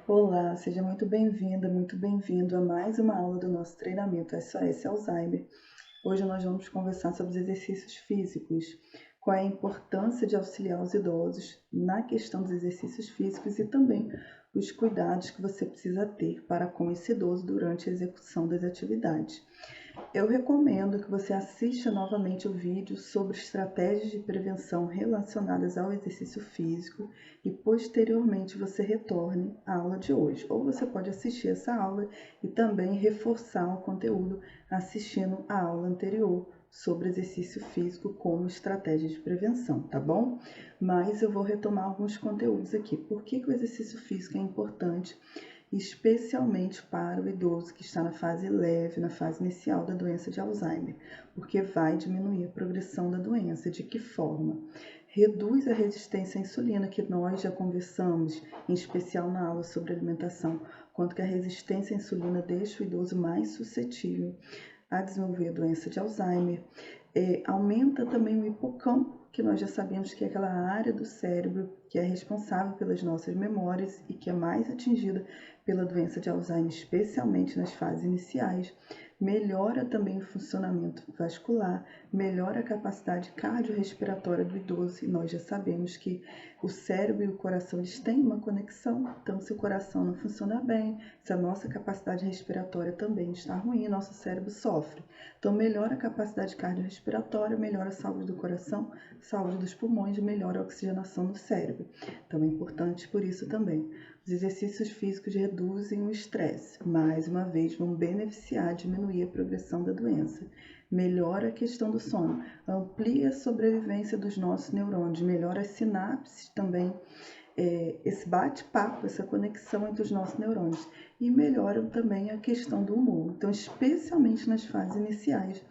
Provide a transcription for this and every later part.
Olá, seja muito bem-vinda, muito bem-vindo a mais uma aula do nosso treinamento SOS Alzheimer. Hoje nós vamos conversar sobre os exercícios físicos, qual é a importância de auxiliar os idosos na questão dos exercícios físicos e também os cuidados que você precisa ter para com esse idoso durante a execução das atividades. Eu recomendo que você assista novamente o vídeo sobre estratégias de prevenção relacionadas ao exercício físico e posteriormente você retorne à aula de hoje. Ou você pode assistir essa aula e também reforçar o conteúdo assistindo a aula anterior sobre exercício físico como estratégia de prevenção, tá bom? Mas eu vou retomar alguns conteúdos aqui. Por que o exercício físico é importante? Especialmente para o idoso que está na fase leve, na fase inicial da doença de Alzheimer, porque vai diminuir a progressão da doença. De que forma? Reduz a resistência à insulina, que nós já conversamos, em especial na aula sobre alimentação, quanto que a resistência à insulina deixa o idoso mais suscetível a desenvolver a doença de Alzheimer. Aumenta também o hipocampo, que nós já sabemos que é aquela área do cérebro que é responsável pelas nossas memórias e que é mais atingida pela doença de Alzheimer, especialmente nas fases iniciais. Melhora também o funcionamento vascular, melhora a capacidade cardiorrespiratória do idoso, e nós já sabemos que o cérebro e o coração eles têm uma conexão, então se o coração não funciona bem, se a nossa capacidade respiratória também está ruim, nosso cérebro sofre. Então melhora a capacidade cardiorrespiratória, melhora a saúde do coração, saúde dos pulmões, melhora a oxigenação do cérebro. Então é importante por isso também. Os exercícios físicos reduzem o estresse, mais uma vez vão beneficiar, diminuir a progressão da doença. Melhora a questão do sono, amplia a sobrevivência dos nossos neurônios, melhora as sinapses também, esse bate-papo, essa conexão entre os nossos neurônios, e melhoram também a questão do humor. Então, especialmente nas fases iniciais,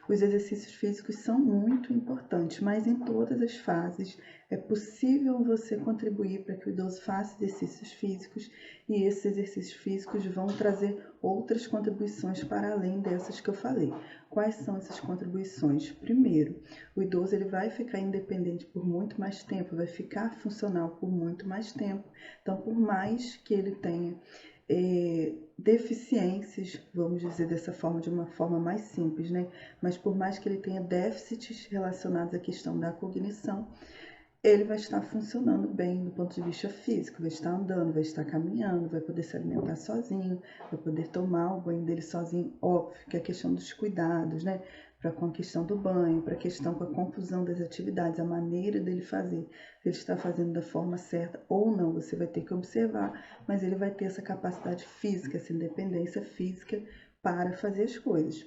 os exercícios físicos são muito importantes, mas em todas as fases é possível você contribuir para que o idoso faça exercícios físicos, e esses exercícios físicos vão trazer outras contribuições para além dessas que eu falei. Quais são essas contribuições? Primeiro, o idoso ele vai ficar independente por muito mais tempo, vai ficar funcional por muito mais tempo. Então, por mais que ele tenha deficiências, vamos dizer dessa forma, de uma forma mais simples, né? Mas por mais que ele tenha déficits relacionados à questão da cognição, ele vai estar funcionando bem do ponto de vista físico, vai estar andando, vai estar caminhando, vai poder se alimentar sozinho, vai poder tomar o banho dele sozinho. Óbvio que a questão dos cuidados, né? Para com a questão do banho, para a questão com a confusão das atividades, a maneira dele fazer, se ele está fazendo da forma certa ou não, você vai ter que observar, mas ele vai ter essa capacidade física, essa independência física para fazer as coisas.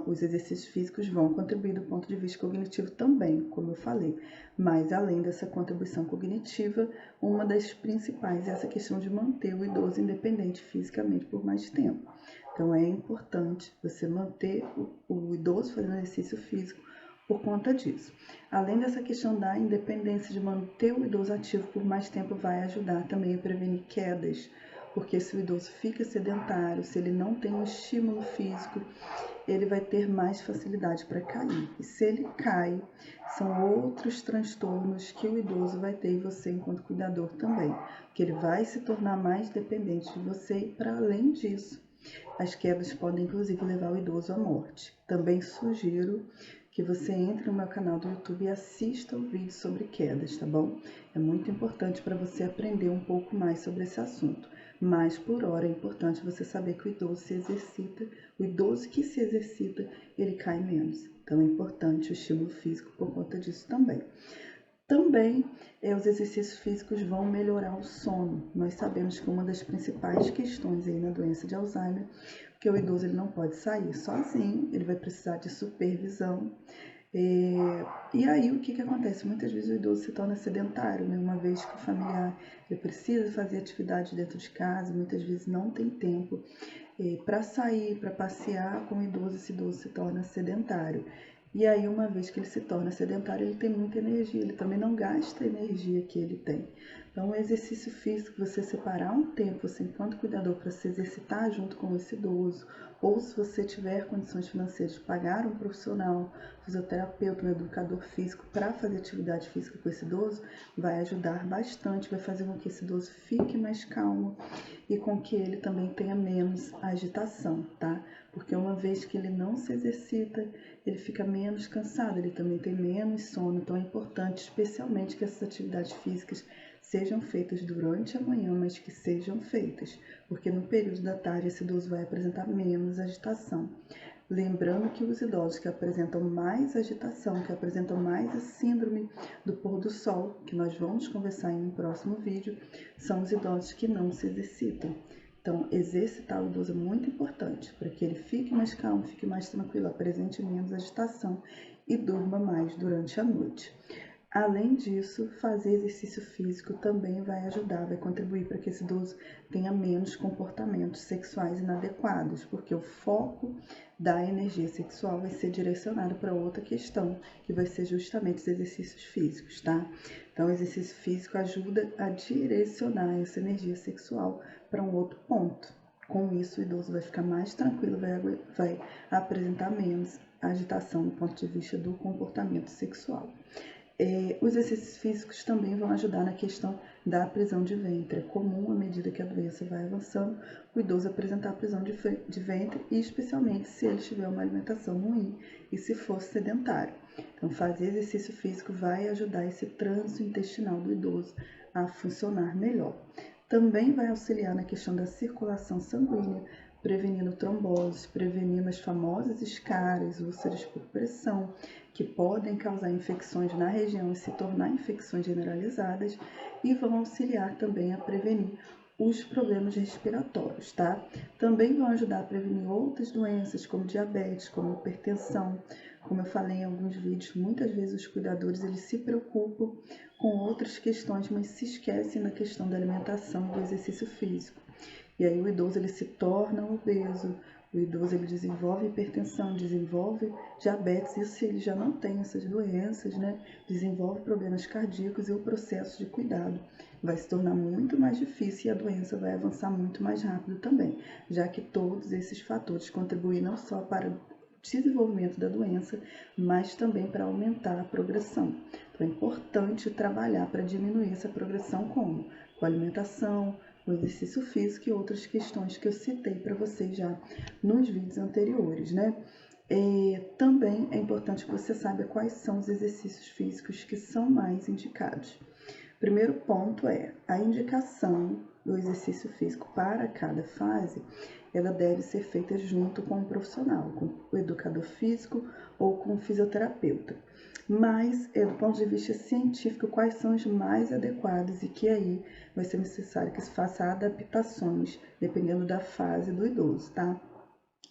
Os exercícios físicos vão contribuir do ponto de vista cognitivo também, como eu falei, mas além dessa contribuição cognitiva, uma das principais é essa questão de manter o idoso independente fisicamente por mais tempo. Então é importante você manter o idoso fazendo exercício físico por conta disso. Além dessa questão da independência, de manter o idoso ativo por mais tempo, vai ajudar também a prevenir quedas, porque se o idoso fica sedentário, se ele não tem um estímulo físico, ele vai ter mais facilidade para cair. E se ele cai, são outros transtornos que o idoso vai ter, e você enquanto cuidador também, que ele vai se tornar mais dependente de você, e para além disso, as quedas podem inclusive levar o idoso à morte. Também sugiro que você entre no meu canal do YouTube e assista o vídeo sobre quedas, tá bom? É muito importante para você aprender um pouco mais sobre esse assunto. Mas por hora é importante você saber que o idoso se exercita, o idoso que se exercita, ele cai menos. Então é importante o estímulo físico por conta disso também. Também os exercícios físicos vão melhorar o sono. Nós sabemos que uma das principais questões aí na doença de Alzheimer, que o idoso ele não pode sair sozinho, ele vai precisar de supervisão. E aí o que acontece? Muitas vezes o idoso se torna sedentário, né? Uma vez que o familiar ele precisa fazer atividade dentro de casa, muitas vezes não tem tempo para sair, para passear com o idoso, esse idoso se torna sedentário. E aí, uma vez que ele se torna sedentário, ele tem muita energia, ele também não gasta a energia que ele tem. Então, o exercício físico, você separar um tempo, você enquanto cuidador, para se exercitar junto com esse idoso, ou se você tiver condições financeiras de pagar um profissional, fisioterapeuta, um educador físico para fazer atividade física com esse idoso, vai ajudar bastante, vai fazer com que esse idoso fique mais calmo e com que ele também tenha menos agitação, tá? Porque uma vez que ele não se exercita, ele fica menos cansado, ele também tem menos sono, então é importante, especialmente, que essas atividades físicas sejam feitas durante a manhã, mas que sejam feitas, porque no período da tarde esse idoso vai apresentar menos agitação. Lembrando que os idosos que apresentam mais agitação, que apresentam mais a síndrome do pôr do sol, que nós vamos conversar em um próximo vídeo, são os idosos que não se exercitam. Então, exercitar o idoso é muito importante para que ele fique mais calmo, fique mais tranquilo, apresente menos agitação e durma mais durante a noite. Além disso, fazer exercício físico também vai ajudar, vai contribuir para que esse idoso tenha menos comportamentos sexuais inadequados, porque o foco da energia sexual vai ser direcionado para outra questão, que vai ser justamente os exercícios físicos, tá? Então, o exercício físico ajuda a direcionar essa energia sexual para um outro ponto. Com isso, o idoso vai ficar mais tranquilo, vai apresentar menos agitação do ponto de vista do comportamento sexual. Os exercícios físicos também vão ajudar na questão da prisão de ventre. É comum, à medida que a doença vai avançando, o idoso apresentar prisão de ventre, e especialmente se ele tiver uma alimentação ruim e se for sedentário. Então, fazer exercício físico vai ajudar esse trânsito intestinal do idoso a funcionar melhor. Também vai auxiliar na questão da circulação sanguínea, prevenindo tromboses, prevenindo as famosas escaras, úlceras por pressão, que podem causar infecções na região e se tornar infecções generalizadas, e vão auxiliar também a prevenir os problemas respiratórios, tá? Também vão ajudar a prevenir outras doenças, como diabetes, como hipertensão. Como eu falei em alguns vídeos, muitas vezes os cuidadores eles se preocupam com outras questões, mas se esquecem da questão da alimentação e do exercício físico. E aí o idoso ele se torna obeso, o idoso ele desenvolve hipertensão, desenvolve diabetes, e se ele já não tem essas doenças, né, desenvolve problemas cardíacos, e o processo de cuidado vai se tornar muito mais difícil e a doença vai avançar muito mais rápido também, já que todos esses fatores contribuem não só para o desenvolvimento da doença, mas também para aumentar a progressão. Então é importante trabalhar para diminuir essa progressão como? Com alimentação, o exercício físico e outras questões que eu citei para vocês já nos vídeos anteriores, né? Também é importante que você saiba quais são os exercícios físicos que são mais indicados. Primeiro ponto é a indicação do exercício físico para cada fase, ela deve ser feita junto com um profissional, com o educador físico ou com o fisioterapeuta. Mas, do ponto de vista científico, quais são os mais adequados, e que aí vai ser necessário que se faça adaptações, dependendo da fase do idoso, tá?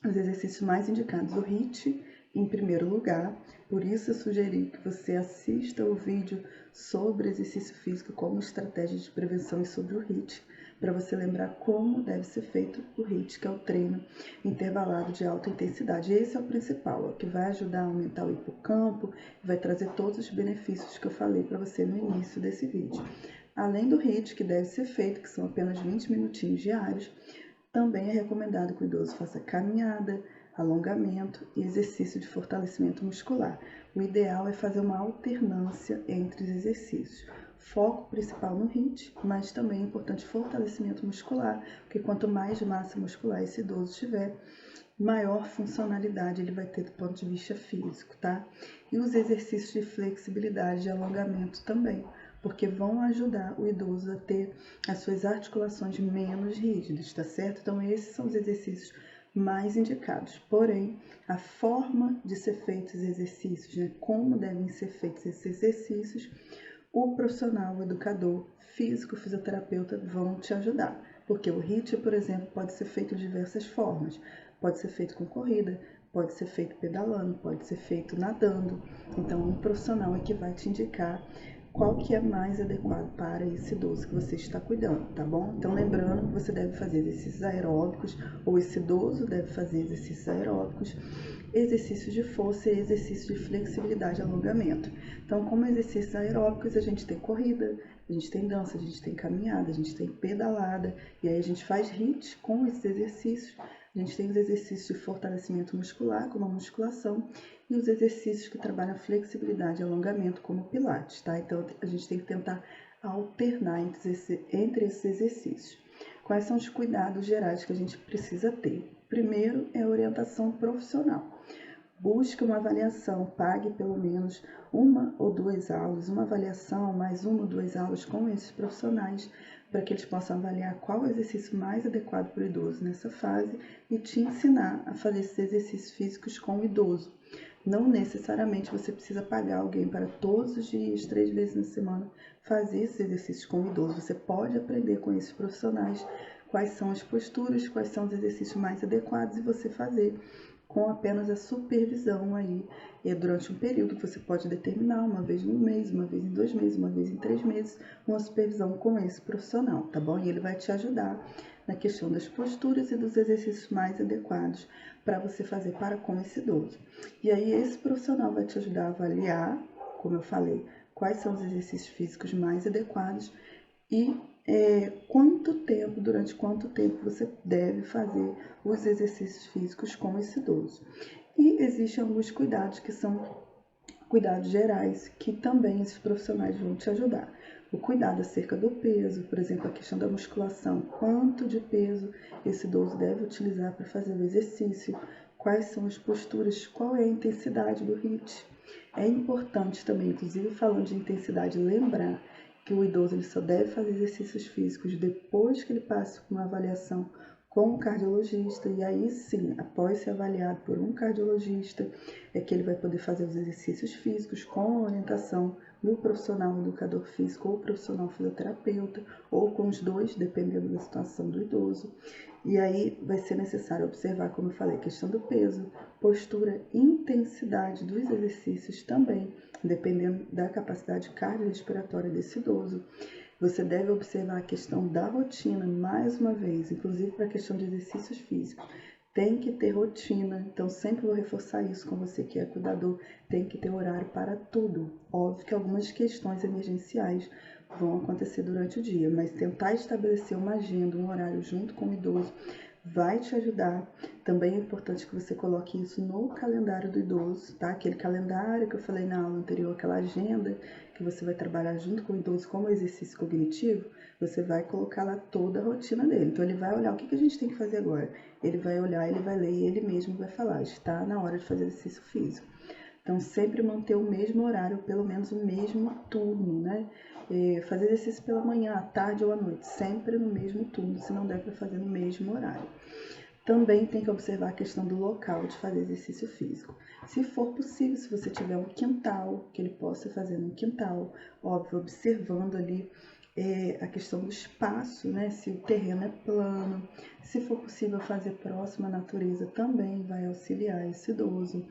Os exercícios mais indicados, o HIIT, em primeiro lugar. Por isso eu sugeri que você assista o vídeo sobre exercício físico como estratégia de prevenção e sobre o HIIT, para você lembrar como deve ser feito o HIIT, que é o treino intervalado de alta intensidade. Esse é o principal, é o que vai ajudar a aumentar o hipocampo, vai trazer todos os benefícios que eu falei para você no início desse vídeo. Além do HIIT, que deve ser feito, que são apenas 20 minutinhos diários, também é recomendado que o idoso faça caminhada, alongamento e exercício de fortalecimento muscular. O ideal é fazer uma alternância entre os exercícios. Foco principal no HIIT, mas também é importante fortalecimento muscular, porque quanto mais massa muscular esse idoso tiver, maior funcionalidade ele vai ter do ponto de vista físico, tá? E os exercícios de flexibilidade e alongamento também, porque vão ajudar o idoso a ter as suas articulações menos rígidas, tá certo? Então, esses são os exercícios mais indicados. Porém, a forma de ser feitos os exercícios, né, como devem ser feitos esses exercícios, o profissional, o educador físico, fisioterapeuta vão te ajudar. Porque o HIIT, por exemplo, pode ser feito de diversas formas. Pode ser feito com corrida, pode ser feito pedalando, pode ser feito nadando. Então, um profissional é que vai te indicar qual que é mais adequado para esse idoso que você está cuidando, tá bom? Então, lembrando que você deve fazer exercícios aeróbicos, ou esse idoso deve fazer exercícios aeróbicos, exercícios de força e exercícios de flexibilidade e alongamento. Então, como exercícios aeróbicos, a gente tem corrida, A gente tem dança, a gente tem caminhada, a gente tem pedalada, e aí a gente faz HIIT com esses exercícios. A gente tem os exercícios de fortalecimento muscular, como a musculação, e os exercícios que trabalham flexibilidade e alongamento, como o pilates, tá? Então, a gente tem que tentar alternar entre esses exercícios. Quais são os cuidados gerais que a gente precisa ter? Primeiro é a orientação profissional. Busque uma avaliação, pague pelo menos 1 ou 2 aulas, uma avaliação mais 1 ou 2 aulas com esses profissionais, para que eles possam avaliar qual é o exercício mais adequado para o idoso nessa fase e te ensinar a fazer esses exercícios físicos com o idoso. Não necessariamente você precisa pagar alguém para todos os dias, 3 vezes na semana, fazer esses exercícios com o idoso. Você pode aprender com esses profissionais quais são as posturas, quais são os exercícios mais adequados e você fazer com apenas a supervisão aí durante um período que você pode determinar, uma vez no mês, uma vez em 2 meses, uma vez em 3 meses, uma supervisão com esse profissional, tá bom? E ele vai te ajudar na questão das posturas e dos exercícios mais adequados para você fazer para com esse idoso. E aí esse profissional vai te ajudar a avaliar, como eu falei, quais são os exercícios físicos mais adequados e durante quanto tempo você deve fazer os exercícios físicos com esse idoso. E existem alguns cuidados que são cuidados gerais, que também esses profissionais vão te ajudar. O cuidado acerca do peso, por exemplo, a questão da musculação, quanto de peso esse idoso deve utilizar para fazer o exercício, quais são as posturas, qual é a intensidade do HIIT. É importante também, inclusive falando de intensidade, lembrar que o idoso ele só deve fazer exercícios físicos depois que ele passa por uma avaliação com um cardiologista, e aí sim, após ser avaliado por um cardiologista, é que ele vai poder fazer os exercícios físicos com a orientação do profissional educador físico ou profissional fisioterapeuta, ou com os dois, dependendo da situação do idoso. E aí vai ser necessário observar, como eu falei, a questão do peso, postura, intensidade dos exercícios também, dependendo da capacidade cardiorrespiratória desse idoso. Você deve observar a questão da rotina, mais uma vez, inclusive para a questão de exercícios físicos. Tem que ter rotina, então sempre vou reforçar isso com você que é cuidador, tem que ter horário para tudo. Óbvio que algumas questões emergenciais vão acontecer durante o dia, mas tentar estabelecer uma agenda, um horário junto com o idoso vai te ajudar. Também é importante que você coloque isso no calendário do idoso, tá? Aquele calendário que eu falei na aula anterior, aquela agenda que você vai trabalhar junto com o idoso como exercício cognitivo, você vai colocar lá toda a rotina dele. Então ele vai olhar o que a gente tem que fazer agora. Ele vai olhar, ele vai ler e ele mesmo vai falar, está na hora de fazer exercício físico. Então, sempre manter o mesmo horário, pelo menos o mesmo turno, né? Fazer exercício pela manhã, à tarde ou à noite, sempre no mesmo turno, se não der para fazer no mesmo horário. Também tem que observar a questão do local de fazer exercício físico. Se for possível, se você tiver um quintal, que ele possa fazer no quintal, óbvio, observando ali a questão do espaço, né? Se o terreno é plano, se for possível fazer próximo à natureza, também vai auxiliar esse idoso.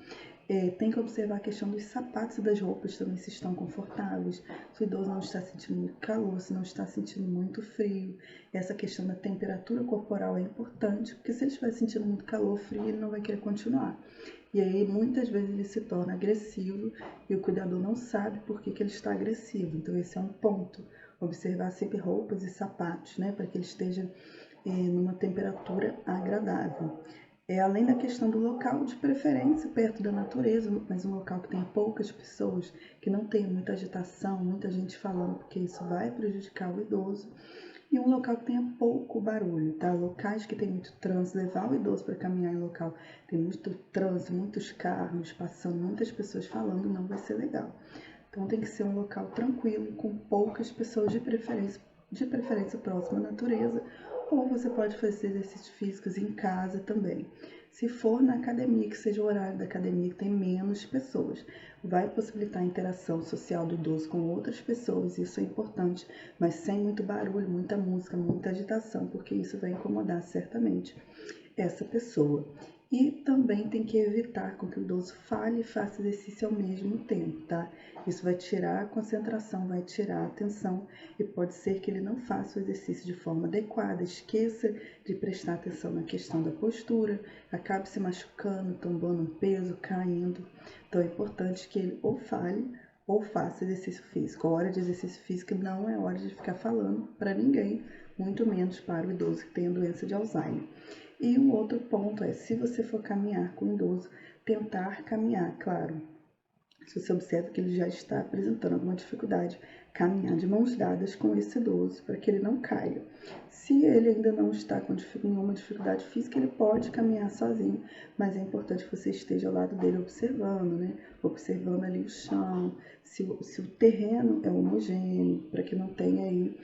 Tem que observar a questão dos sapatos e das roupas também, se estão confortáveis, se o idoso não está sentindo muito calor, se não está sentindo muito frio. Essa questão da temperatura corporal é importante, porque se ele estiver sentindo muito calor, frio, ele não vai querer continuar. E aí, muitas vezes, ele se torna agressivo e o cuidador não sabe por que ele está agressivo. Então, esse é um ponto. Observar sempre roupas e sapatos, né, para que ele esteja numa temperatura agradável. Além da questão do local, de preferência perto da natureza, mas um local que tenha poucas pessoas, que não tenha muita agitação, muita gente falando, porque isso vai prejudicar o idoso. E um local que tenha pouco barulho, tá? Locais que tem muito trânsito, levar o idoso para caminhar em local tem muito trânsito, muitos carros passando, muitas pessoas falando, não vai ser legal. Então tem que ser um local tranquilo, com poucas pessoas, de preferência próximo à natureza, ou você pode fazer exercícios físicos em casa também. Se for na academia, que seja o horário da academia que tem menos pessoas, vai possibilitar a interação social do idoso com outras pessoas, isso é importante, mas sem muito barulho, muita música, muita agitação, porque isso vai incomodar certamente essa pessoa. E também tem que evitar com que o idoso fale e faça exercício ao mesmo tempo, tá? Isso vai tirar a concentração, vai tirar a atenção e pode ser que ele não faça o exercício de forma adequada, esqueça de prestar atenção na questão da postura, acabe se machucando, tombando um peso, caindo. Então é importante que ele ou fale ou faça exercício físico. A hora de exercício físico não é hora de ficar falando para ninguém, muito menos para o idoso que tem a doença de Alzheimer. E um outro ponto é, se você for caminhar com o idoso, tentar caminhar, claro. Se você observa que ele já está apresentando alguma dificuldade, caminhar de mãos dadas com esse idoso para que ele não caia. Se ele ainda não está com nenhuma dificuldade física, ele pode caminhar sozinho, mas é importante que você esteja ao lado dele observando, né? Observando ali o chão, se o terreno é homogêneo, para que não tenha aí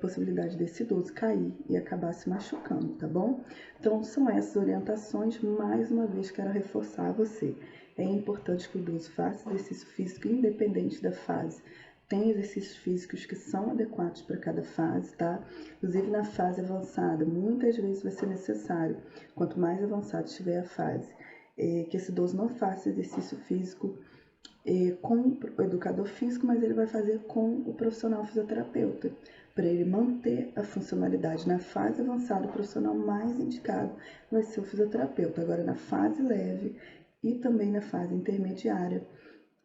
possibilidade desse idoso cair e acabar se machucando, tá bom? Então, são essas orientações. Mais uma vez, quero reforçar a você. É importante que o idoso faça exercício físico independente da fase. Tem exercícios físicos que são adequados para cada fase, tá? Inclusive na fase avançada, muitas vezes vai ser necessário, quanto mais avançado estiver a fase, que esse idoso não faça exercício físico com o educador físico, mas ele vai fazer com o profissional fisioterapeuta, para ele manter a funcionalidade. Na fase avançada, o profissional mais indicado vai ser o fisioterapeuta. Agora, na fase leve e também na fase intermediária,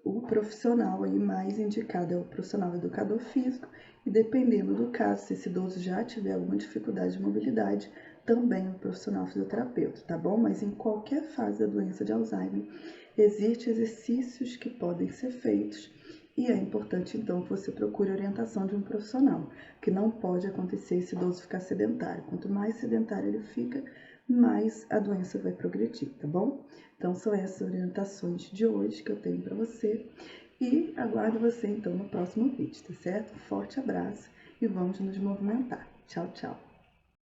o profissional aí mais indicado é o profissional educador físico, e dependendo do caso, se esse idoso já tiver alguma dificuldade de mobilidade, também o profissional fisioterapeuta, tá bom? Mas em qualquer fase da doença de Alzheimer, existem exercícios que podem ser feitos, e é importante então que você procure a orientação de um profissional, que não pode acontecer esse idoso ficar sedentário. Quanto mais sedentário ele fica, mais a doença vai progredir, tá bom? Então são essas orientações de hoje que eu tenho para você, e aguardo você então no próximo vídeo, tá certo? Forte abraço e vamos nos movimentar. Tchau, tchau!